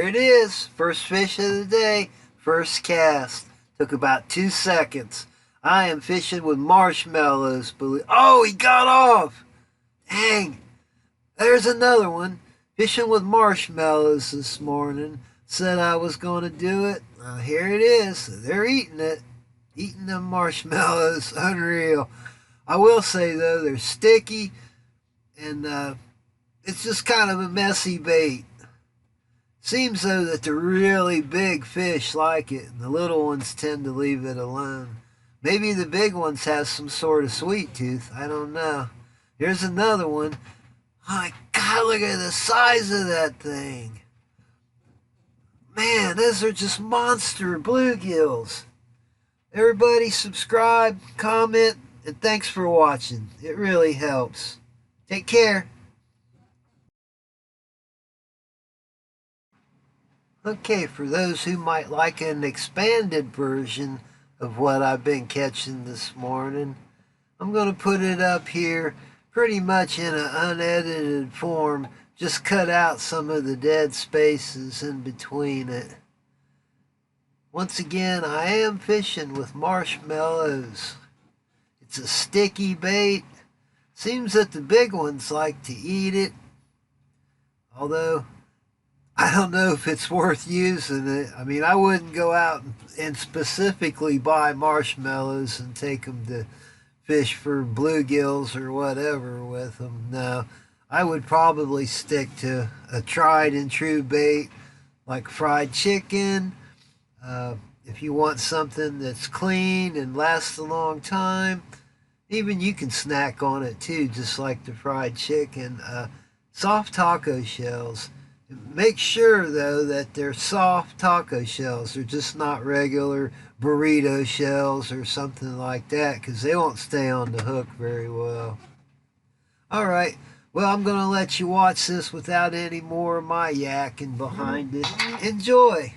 here it is. First fish of the day. First cast. Took about 2 seconds. I am fishing with Marshmellows. Oh, he got off. Dang. There's another one. Fishing with Marshmellows this morning. Said I was going to do it. Here it is. They're eating it. Eating them marshmallows. Unreal. I will say, though, they're sticky. And it's just kind of a messy bait. Seems, though, that the really big fish like it, and the little ones tend to leave it alone. Maybe the big ones have some sort of sweet tooth. I don't know. Here's another one. Oh my God, look at the size of that thing. Man, those are just monster bluegills. Everybody subscribe, comment, and thanks for watching. It really helps. Take care. Okay, for those who might like an expanded version of what I've been catching this morning, I'm going to put it up here pretty much in an unedited form. Just cut out some of the dead spaces in between it. Once again, I am fishing with Marshmellows. It's a sticky bait. Seems that the big ones like to eat it. Although, I don't know if it's worth using it. I mean, I wouldn't go out and specifically buy Marshmellows and take them to fish for bluegills or whatever with them. No, I would probably stick to a tried and true bait like fried chicken. If you want something that's clean and lasts a long time, even you can snack on it too, just like the fried chicken. Soft taco shells. Make sure, though, that they're soft taco shells. They're just not regular burrito shells or something like that, because they won't stay on the hook very well. All right. Well, I'm going to let you watch this without any more of my yakking behind it. Enjoy.